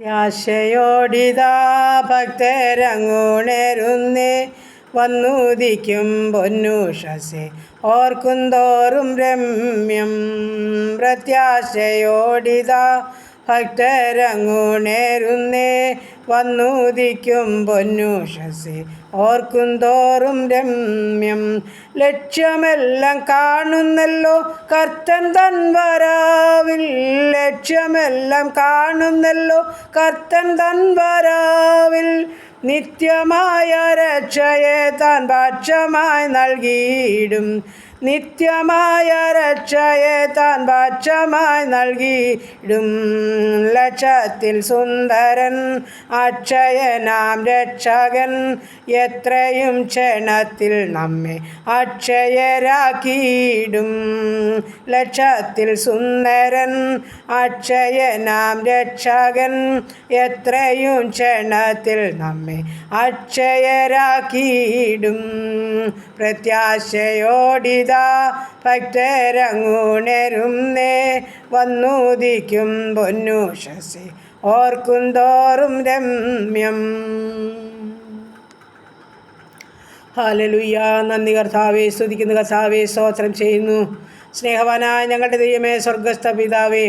ആശയോടിതാ ഭക്തരങ്ങുണരുന്നേ, വന്നുദിക്കും പൊന്നുഷസേ ഓർക്കുന്തോറും രമ്യം. പ്രത്യാശയോടിതാ ഭക്തരങ്ങുണരുന്നേ, വന്നുദിക്കും പൊന്നുഷസേ ഓർക്കുന്തോറും രമ്യം. ലക്ഷ്യമെല്ലാം കാണുന്നല്ലോ കർത്തൻ തൻ വരവിൽ, ലക്ഷ്യമെല്ലാം കാണുന്നല്ലോ കർത്തൻ തൻ വരവിൽ. നിത്യമായ രക്ഷയെ താൻ ഭക്ഷമായി നൽകിയിടും, നിത്യമായ രക്ഷയെ താൻ ഭക്ഷമായി നൽകിയിടും. ലക്ഷത്തിൽ സുന്ദരൻ അക്ഷയനാം രക്ഷകൻ, എത്രയും ക്ഷണത്തിൽ നമ്മെ അക്ഷയരാക്കിയിടും. ലക്ഷത്തിൽ സുന്ദരൻ അക്ഷയനാം രക്ഷകൻ, എത്രയും ക്ഷണത്തിൽ നമ്മെ അക്ഷയരാക്കിയിടും. പ്രത്യാശയോടിതാ ഭക്തരങ്ങുണരുന്നേ, വന്നുദിക്കും പൊന്നുഷസേ ഓർക്കുന്തോറും രമ്യം. ഹല്ലേലൂയ. നന്ദി കർത്താവേ, സ്തുതിക്കുന്ന കർത്താവേ, സ്തോത്രം ചെയ്യുന്നു. സ്നേഹവാനായ ഞങ്ങളുടെ ദൈവമേ, സ്വർഗസ്ഥ പിതാവേ,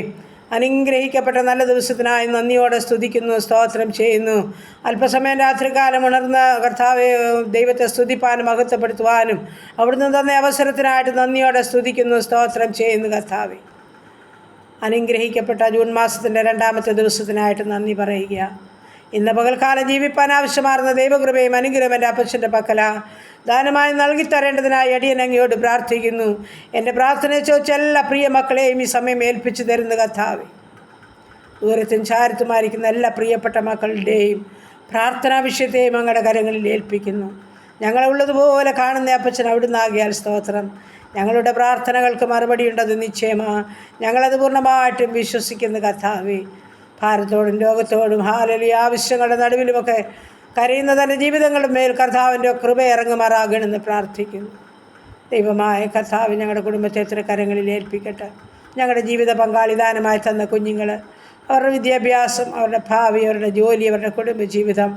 അനുഗ്രഹിക്കപ്പെട്ട നല്ല ദിവസത്തിനായി നന്ദിയോടെ സ്തുതിക്കുന്നു, സ്തോത്രം ചെയ്യുന്നു. അല്പസമയം രാത്രികാലം ഉണർന്ന കർത്താവെ, ദൈവത്തെ സ്തുതിപ്പാനും മഹത്വപ്പെടുത്തുവാനും അവിടുന്ന് തന്ന അവസരത്തിനായിട്ട് നന്ദിയോടെ സ്തുതിക്കുന്നു, സ്തോത്രം ചെയ്യുന്നു. കർത്താവെ, അനുഗ്രഹിക്കപ്പെട്ട ജൂൺ മാസത്തിൻ്റെ 2ാമത്തെ ദിവസത്തിനായിട്ട് നന്ദി പറയുക. ഇന്ന് പകൽക്കാലം ജീവിപ്പാൻ ആവശ്യമാർന്ന ദൈവകൃപയും അനുഗ്രഹം എൻ്റെ അപ്പച്ചൻ്റെ പക്കല ദാനമായി നൽകിത്തരേണ്ടതിനായി അടിയനങ്ങയോട് പ്രാർത്ഥിക്കുന്നു. എൻ്റെ പ്രാർത്ഥനയെ ചോദിച്ച എല്ലാ പ്രിയ മക്കളെയും ഈ സമയം ഏൽപ്പിച്ചു തരുന്ന കർത്താവേ, ദൂരത്തും ചാരത്തുമായിരിക്കുന്ന എല്ലാ പ്രിയപ്പെട്ട മക്കളുടെയും പ്രാർത്ഥനാ വിഷയത്തെയും അങ്ങയുടെ കരങ്ങളിൽ ഏൽപ്പിക്കുന്നു. ഞങ്ങളെ ഉള്ളതുപോലെ കാണുന്ന അപ്പച്ചൻ അവിടുന്ന് ആകിയാൽ സ്തോത്രം. ഞങ്ങളുടെ പ്രാർത്ഥനകൾക്ക് മറുപടിയുണ്ടത് നിശ്ചയമാണ്. ഞങ്ങളത് പൂർണ്ണമായിട്ടും വിശ്വസിക്കുന്ന കർത്താവേ, ഭാരത്തോടും ലോകത്തോടും ഹാലലി ആവശ്യങ്ങളുടെ നടുവിലുമൊക്കെ കരയുന്ന തൻ്റെ ജീവിതങ്ങളുടെ മേൽ കർത്താവിൻ്റെ കൃപ ഇറങ്ങുമാറാകണമെന്ന് പ്രാർത്ഥിക്കുന്നു. ദൈവമായ കർത്താവ് ഞങ്ങളുടെ കുടുംബത്തെ എത്ര കരങ്ങളിൽ ഏൽപ്പിക്കട്ടെ. ഞങ്ങളുടെ ജീവിത പങ്കാളിദാനമായി തന്ന കുഞ്ഞുങ്ങൾ, അവരുടെ വിദ്യാഭ്യാസം, അവരുടെ ഭാവി, അവരുടെ ജോലി, അവരുടെ കുടുംബജീവിതം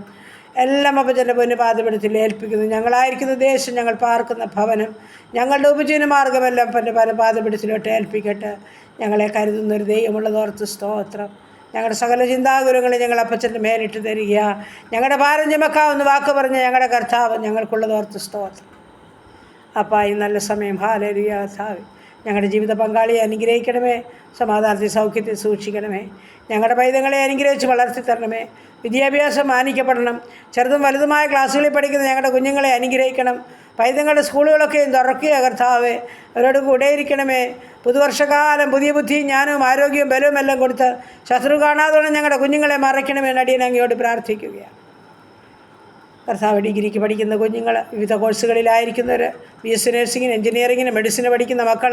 എല്ലാം അപ്പച്ചൻ്റെ പൊന്നുപാദപീഠത്തിൽ ഏൽപ്പിക്കുന്നു. ഞങ്ങളായിരിക്കുന്ന ദേശം, ഞങ്ങൾ പാർക്കുന്ന ഭവനം, ഞങ്ങളുടെ ഉപജീവന മാർഗ്ഗമെല്ലാം പല പാദപീഠത്തിലോട്ട് ഏൽപ്പിക്കട്ടെ. ഞങ്ങളെ കരുതുന്നൊരു ദൈവമുള്ളതോർത്ത് സ്തോത്രം. ഞങ്ങളുടെ സകല ചിന്താകുലങ്ങളെ ഞങ്ങൾ അപ്പച്ചൻ്റെ മേലിട്ട് തരിക. ഞങ്ങളുടെ ഭാരം ചുമക്കാവുന്ന വാക്ക് പറഞ്ഞ ഞങ്ങളുടെ കർത്താവ് ഞങ്ങൾക്കുള്ളതോർത്ത് സ്തോത്രം. അപ്പം ഈ നല്ല സമയം ഹാലലിയ കർത്താവ്, ഞങ്ങളുടെ ജീവിത പങ്കാളിയെ അനുഗ്രഹിക്കണമേ, സമാധാനത്തിൽ സൗഖ്യത്തിൽ സൂക്ഷിക്കണമേ. ഞങ്ങളുടെ പൈതങ്ങളെ അനുഗ്രഹിച്ച് വളർത്തി തരണമേ. വിദ്യാഭ്യാസം മാനിക്കപ്പെടണം. ചെറുതും വലുതുമായ ക്ലാസ്സുകളിൽ പഠിക്കുന്ന ഞങ്ങളുടെ കുഞ്ഞുങ്ങളെ അനുഗ്രഹിക്കണം. പൈതങ്ങളുടെ സ്കൂളുകളൊക്കെയും തുറക്കുക കർത്താവേ, അവരോട് കൂടെ ഇരിക്കണമേ. പുതുവർഷകാലം പുതിയ ബുദ്ധിയും ജ്ഞാനവും ആരോഗ്യവും ബലവും എല്ലാം കൊടുത്ത് ശത്രു കാണാതോളം ഞങ്ങളുടെ കുഞ്ഞുങ്ങളെ മറയ്ക്കണമെന്ന് അടിയനങ്ങയോട് പ്രാർത്ഥിക്കുകയാണ്. കർത്താവ്, ഡിഗ്രിക്ക് പഠിക്കുന്ന കുഞ്ഞുങ്ങൾ, വിവിധ കോഴ്സുകളിലായിരിക്കുന്നവർ, BSc നഴ്സിങ്ങിന്, എഞ്ചിനീയറിങ്ങിന്, മെഡിസിന് പഠിക്കുന്ന മക്കൾ,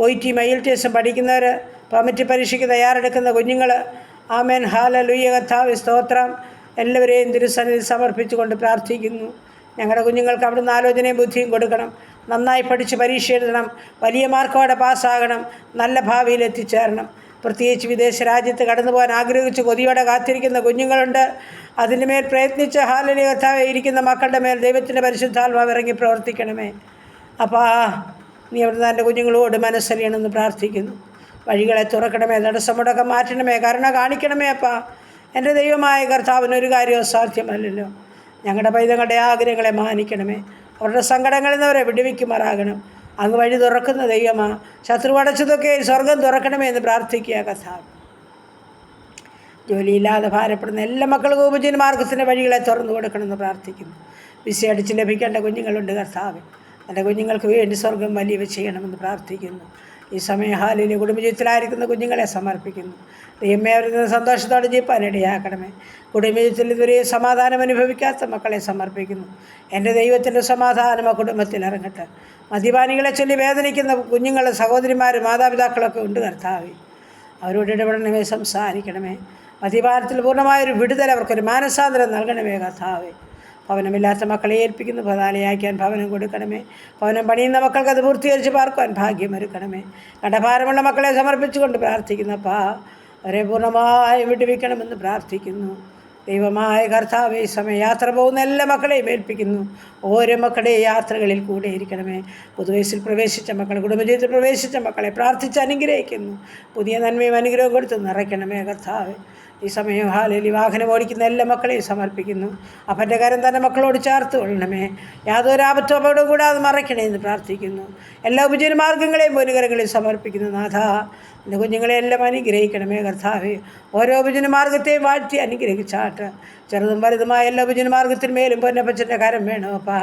OIT IELTS പഠിക്കുന്നവർ, പെർമിറ്റ് പരീക്ഷയ്ക്ക് തയ്യാറെടുക്കുന്ന കുഞ്ഞുങ്ങൾ, ആമേൻ ഹല്ലേലൂയ. കർത്താവ് സ്തോത്രം. എല്ലാവരെയും തിരുസന്നിധിയിൽ സമർപ്പിച്ചുകൊണ്ട് പ്രാർത്ഥിക്കുന്നു. ഞങ്ങളുടെ കുഞ്ഞുങ്ങൾക്ക് അവിടുന്ന് ആലോചനയും ബുദ്ധിയും കൊടുക്കണം. നന്നായി പഠിച്ച് പരീക്ഷ എഴുതണം, വലിയ മാർക്കോടെ പാസ്സാകണം, നല്ല ഭാവിയിൽ എത്തിച്ചേരണം. പ്രത്യേകിച്ച് വിദേശ രാജ്യത്ത് കടന്നു പോകാൻ ആഗ്രഹിച്ച് കൊതിയോടെ കാത്തിരിക്കുന്ന കുഞ്ഞുങ്ങളുണ്ട്. അതിൻ്റെ മേൽ പ്രയത്നിച്ച് ഹാലലി കർത്താവേ ഇരിക്കുന്ന മക്കളുടെ മേൽ ദൈവത്തിൻ്റെ പരിശുദ്ധാത്മാവ് ഇറങ്ങി പ്രവർത്തിക്കണമേ. അപ്പോൾ നീ അവിടുന്ന് എൻ്റെ കുഞ്ഞുങ്ങളോട് മനസ്സലിയണമെന്ന് പ്രാർത്ഥിക്കുന്നു. വഴികളെ തുറക്കണമേ, തടസ്സമുടക്കം മാറ്റണമേ, കരുണ കാണിക്കണമേ. അപ്പാ, എൻ്റെ ദൈവമായ കർത്താവിനൊരു കാര്യവും സാധ്യമല്ലല്ലോ. ഞങ്ങളുടെ പൈതങ്ങളുടെ ആഗ്രഹങ്ങളെ മാനിക്കണമേ. അവരുടെ സങ്കടങ്ങളിൽ നിന്ന് അവരെ വിടുവിക്കുമാറാകണം. അങ്ങ് വഴി തുറക്കുന്ന ദൈവമാ. ശത്രു അടച്ചതൊക്കെ സ്വർഗം തുറക്കണമേ എന്ന് പ്രാർത്ഥിക്കുക കർത്താവ്. ജോലിയില്ലാതെ ഭാരപ്പെടുന്ന എല്ലാ മക്കൾക്കും ഉപജീവന മാർഗത്തിൻ്റെ വഴികളെ തുറന്നു കൊടുക്കണമെന്ന് പ്രാർത്ഥിക്കുന്നു. വിസ അടിച്ച് ലഭിക്കേണ്ട കുഞ്ഞുങ്ങളുണ്ട് കർത്താവ്. എൻ്റെ കുഞ്ഞുങ്ങൾക്ക് വേണ്ടി സ്വർഗം വലിയവ ചെയ്യണമെന്ന് പ്രാർത്ഥിക്കുന്നു. ഈ സമയം ഹാലിലെ കുടുംബജീവിതത്തിലായിരിക്കുന്ന കുഞ്ഞുങ്ങളെ സമർപ്പിക്കുന്നു. ദൈവമേ, അവരിൽ നിന്ന് സന്തോഷത്തോടെ ജീവിപ്പാൻ ഇടയാക്കണമേ. കുടുംബജീവിതത്തിൽ ഇതുവരെ സമാധാനം അനുഭവിക്കാത്ത മക്കളെ സമർപ്പിക്കുന്നു. എൻ്റെ ദൈവത്തിൻ്റെ സമാധാനം ആ കുടുംബത്തിൽ ഇറങ്ങട്ടെ. മദ്യപാനികളെ ചൊല്ലി വേദനിക്കുന്ന കുഞ്ഞുങ്ങൾ, സഹോദരിമാരും മാതാപിതാക്കളൊക്കെ ഉണ്ട് കർത്താവേ. അവരോട് ഇടപെടണമേ, സംസാരിക്കണമേ. മദ്യപാനത്തിൽ പൂർണ്ണമായൊരു വിടുതൽ, അവർക്കൊരു മാനസാന്തരം നൽകണമേ കർത്താവേ. ഭവനമില്ലാത്ത മക്കളെ ഏൽപ്പിക്കുന്നു. പതാലയാക്കാൻ ഭവനം കൊടുക്കണമേ. ഭവനം പണിയുന്ന മക്കൾക്ക് അത് പൂർത്തീകരിച്ച് പാർക്കുവാൻ ഭാഗ്യമൊരുക്കണമേ. കടഭാരമുള്ള മക്കളെ സമർപ്പിച്ചുകൊണ്ട് പ്രാർത്ഥിക്കുന്നപ്പാ, അവരെ പൂർണ്ണമായും വിടുവിക്കണമെന്ന് പ്രാർത്ഥിക്കുന്നു. ദൈവമായ കർത്താവേ, ഈ സമയം യാത്ര പോകുന്ന എല്ലാ മക്കളെയും ഏൽപ്പിക്കുന്നു. ഓരോ മക്കളുടെയും യാത്രകളിൽ കൂടെ ഇരിക്കണമേ. പുതുവയസ്സിൽ പ്രവേശിച്ച മക്കൾ, കുടുംബജീവിതത്തിൽ പ്രവേശിച്ച മക്കളെ പ്രാർത്ഥിച്ച് അനുഗ്രഹിക്കുന്നു. പുതിയ നന്മയും അനുഗ്രഹവും കൊടുത്ത് നിറയ്ക്കണമേ കർത്താവേ. ഈ സമയം ഹാലേലി വാഹനം ഓടിക്കുന്ന എല്ലാ മക്കളെയും സമർപ്പിക്കുന്നു. അപ്പൻ്റെ കരം തന്നെ മക്കളോട് ചേർത്ത് കൊള്ളണമേ. യാതൊരു ആപത്തോ അപകടവും കൂടാതെ മറയ്ക്കണേ എന്ന് പ്രാർത്ഥിക്കുന്നു. എല്ലാ ഉപജീവനമാർഗ്ഗങ്ങളെയും പൊന്നുകരങ്ങളിൽ സമർപ്പിക്കുന്നു. നാഥ, എൻ്റെ കുഞ്ഞുങ്ങളെയെല്ലാം അനുഗ്രഹിക്കണമേ കർത്താവേ. ഓരോ ഉപജീവനമാർഗ്ഗത്തെയും വാഴ്ത്തി അനുഗ്രഹിച്ചാട്ട്. ചെറുതും വലുതുമായ എല്ലാ ഉപജീവനമാർഗ്ഗത്തിന്മേലും പൊന്നപ്പച്ചൻ്റെ കരം വേണം അപ്പാ.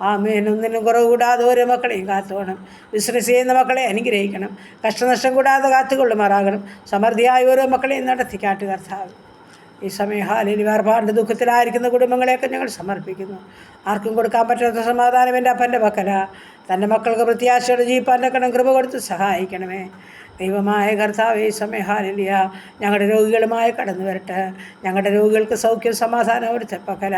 ആമേൻ. ഒന്നിനും കുറവ് കൂടാതെ ഓരോ മക്കളെയും കാത്തുകൊള്ളണം. ബിസിനസ് ചെയ്യുന്ന മക്കളെ അനുഗ്രഹിക്കണം. കഷ്ടനഷ്ടം കൂടാതെ കാത്തുകൊള്ളുമാറാകണം. സമൃദ്ധിയായ ഓരോ മക്കളെയും നടത്തിക്കാട്ട് കർത്താവ്. ഈ സമയം ഹാലേലി വേർപാട് ദുഃഖത്തിലായിരിക്കുന്ന കുടുംബങ്ങളെയൊക്കെ ഞങ്ങൾ സമർപ്പിക്കുന്നു. ആർക്കും കൊടുക്കാൻ പറ്റാത്ത സമാധാനം എൻ്റെ അപ്പൻ്റെ പക്കലാ. തൻ്റെ മക്കൾക്ക് പ്രത്യാശയോടെ ജീവിപ്പാൻ്റെ കണം കൃപ കൊടുത്ത് സഹായിക്കണമേ. ദൈവമായ കർത്താവേ, ഈ സമയം ഹാലേലിയ ഞങ്ങളുടെ രോഗികളുമായി കടന്നു വരട്ടെ. ഞങ്ങളുടെ രോഗികൾക്ക് സൗഖ്യം സമാധാനം അവിടുത്തെ പക്കല.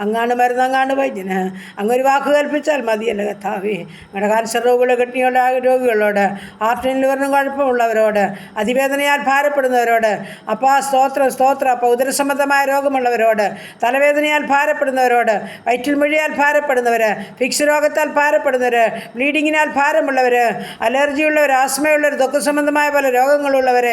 അങ്ങാണ് മരുന്ന്, അങ്ങാണ് വൈദ്യന്. അങ്ങൊരു വാക്ക് കൽപ്പിച്ചാൽ മതിയല്ല കർത്താവേ. ഞങ്ങളുടെ കാൻസർ രോഗികളെ, കിഡ്നിയുള്ള രോഗികളോട്, ഹാർട്ടിന് ലിവറിനും കുഴപ്പമുള്ളവരോട്, അതിവേദനയാൽ ഭാരപ്പെടുന്നവരോട് അപ്പാ സ്തോത്രം സ്തോത്രം. അപ്പോൾ ഉദരസംബന്ധമായ രോഗമുള്ളവരോട്, തലവേദനയാൽ ഭാരപ്പെടുന്നവരോട്, വയറ്റിൽ മുഴിയാൽ ഭാരപ്പെടുന്നവർ, ഫിക്സ് രോഗത്താൽ ഭാരപ്പെടുന്നവർ, ബ്ലീഡിങ്ങിനാൽ ഭാരമുള്ളവർ, അലർജിയുള്ളവർ, ആസ്മയുള്ളവർ, ദുഃഖസംബന്ധമായ പല രോഗങ്ങളുള്ളവർ,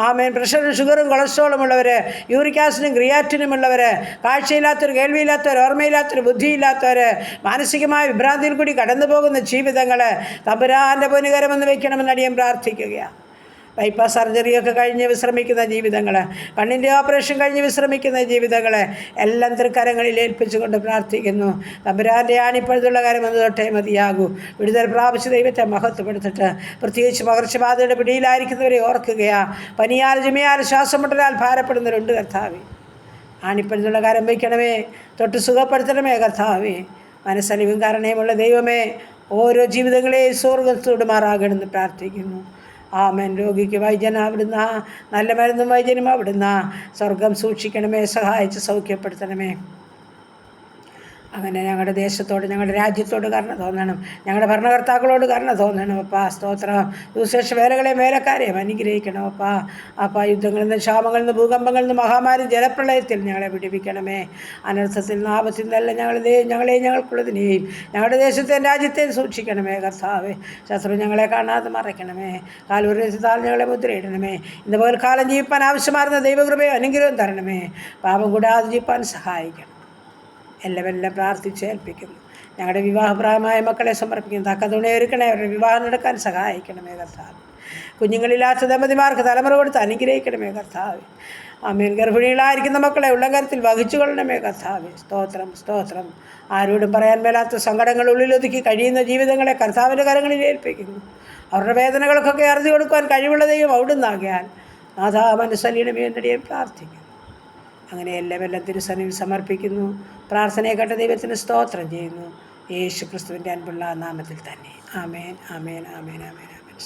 ആമേൻ, പ്രഷറും ഷുഗറും കൊളസ്ട്രോളും ഉള്ളവർ, യൂറിക് ആസിഡും ക്രിയാറ്റിനും ഉള്ളവർ, കാഴ്ചയില്ലാത്തവർ, കേൾവിയില്ലാത്തവർ, ഓർമ്മയില്ലാത്തവർ, ബുദ്ധിയില്ലാത്തവർ, മാനസികമായ വിഭ്രാന്തിയിൽ കൂടി കടന്നു പോകുന്ന ജീവിതങ്ങൾ തമ്പുരാൻ്റെ പൊന്നുകരമെന്ന് വയ്ക്കണമെന്ന് അടിയൻ പ്രാർത്ഥിക്കുകയാണ്. ബൈപ്പാസ് സർജറിയൊക്കെ കഴിഞ്ഞ് വിശ്രമിക്കുന്ന ജീവിതങ്ങൾ, കണ്ണിൻ്റെ ഓപ്പറേഷൻ കഴിഞ്ഞ് വിശ്രമിക്കുന്ന ജീവിതങ്ങൾ എല്ലാം തൃക്കരങ്ങളിൽ ഏൽപ്പിച്ചുകൊണ്ട് പ്രാർത്ഥിക്കുന്നു. തമ്പുരാൻ്റെ ആണിപ്പഴുതുള്ള കാര്യമെന്ന് തൊട്ടേ മതിയാകൂ. വിടുതൽ പ്രാപിച്ച് ദൈവത്തെ മഹത്വപ്പെടുത്തിട്ട് പ്രത്യേകിച്ച് പകർച്ചബാധയുടെ പിടിയിലായിരിക്കുന്നവരെ ഓർക്കുകയാണ്. പനിയാൽ, ചുമയാൽ, ശ്വാസം മുട്ടലാൽ ഭാരപ്പെടുന്നവരുണ്ട് കർത്താവേ. ആണിപ്പഴുതുള്ള കാര്യം വയ്ക്കണമേ, തൊട്ട് സുഖപ്പെടുത്തണമേ കർത്താവേ. മനസ്സലിവും കാരണയുമുള്ള ദൈവമേ, ഓരോ ജീവിതങ്ങളെയും സ്വർഗ്ഗത്തോടുമാറാകണമെന്ന് പ്രാർത്ഥിക്കുന്നു. ആമേൻ. രോഗിക്ക് വൈദ്യൻ അവിടുന്ന്, നല്ല മരുന്നും വൈദ്യനും അവിടുന്ന്. സ്വർഗം സൂക്ഷിക്കണമേ, സഹായിച്ച് സൗഖ്യപ്പെടുത്തണമേ. അങ്ങനെ ഞങ്ങളുടെ ദേശത്തോട്, ഞങ്ങളുടെ രാജ്യത്തോട് കരുണ തോന്നണം. ഞങ്ങളുടെ ഭരണകർത്താക്കളോട് കരുണ തോന്നണം അപ്പാ. സ്തോത്രം. സുവിശേഷ വേലകളെയും വേലക്കാരെയും അനുഗ്രഹിക്കണം അപ്പാ. അപ്പാ, യുദ്ധങ്ങളിൽ നിന്ന്, ക്ഷാമങ്ങളിൽ നിന്ന്, ഭൂകമ്പങ്ങളിൽ നിന്ന്, മഹാമാരി, ജലപ്രളയത്തിൽ ഞങ്ങളെ വിടുവിക്കണമേ. അനർത്ഥത്തിൽ നിന്ന്, ആപത്തിൽ നിന്നെല്ലാം ഞങ്ങളെയും ഞങ്ങൾക്കുള്ളതിനെയും ഞങ്ങളുടെ ദേശത്തെയും രാജ്യത്തെയും സൂക്ഷിക്കണമേ കർത്താവേ. ശത്രു ഞങ്ങളെ കാണാതെ മറയ്ക്കണമേ. കാൽവരിതാൽ ഞങ്ങളെ മുദ്രയിടണമേ. ഇന്ന് പകൽക്കാലം ജീവിപ്പാൻ ആവശ്യമായിരുന്ന ദൈവകൃപയും അനുഗ്രഹവും തരണമേ. പാപം കൂടാതെ ജീവിപ്പാൻ സഹായിക്കണം. എല്ലാം പ്രാർത്ഥിച്ച് ഏൽപ്പിക്കുന്നു. ഞങ്ങളുടെ വിവാഹപ്രായമായ മക്കളെ സമർപ്പിക്കുന്നു. തക്ക തുണയൊരുക്കണേ. അവരുടെ വിവാഹം നടക്കാൻ സഹായിക്കണമേ കർത്താവ്. കുഞ്ഞുങ്ങളില്ലാത്ത ദമ്പതിമാർക്ക് തലമുറ കൊടുത്ത് അനുഗ്രഹിക്കണമേ കർത്താവ്. ആമേൻ. ഗർഭിണികളായിരിക്കുന്ന മക്കളെ ഉള്ളംകരത്തിൽ വഹിച്ചു കൊള്ളണമേ കർത്താവ്. സ്തോത്രം സ്തോത്രം. ആരോടും പറയാൻ മേലാത്ത സങ്കടങ്ങൾ ഉള്ളിലൊതുക്കി കഴിയുന്ന ജീവിതങ്ങളെ കർത്താവിൻ്റെ കരങ്ങളിൽ ഏൽപ്പിക്കുന്നു. അവരുടെ വേദനകൾക്കൊക്കെ അറുതി കൊടുക്കുവാൻ കഴിവുള്ള ദൈവം അവിടുന്നാകിയാൽ നാഥാ മനസ്സലിയണമേ എന്നടിയെ പ്രാർത്ഥിക്കുന്നു. അങ്ങനെ എല്ലാം തിരുസന്നിധിയിൽ സമർപ്പിക്കുന്നു. പ്രാർത്ഥനയെ കേട്ട ദൈവത്തിന് സ്തോത്രം ചെയ്യുന്നു. യേശു ക്രിസ്തുവിൻ്റെ അൻപുള്ള നാമത്തിൽ തന്നെ. ആമേൻ ആമേൻ ആമേൻ ആമേൻ ആമേൻ.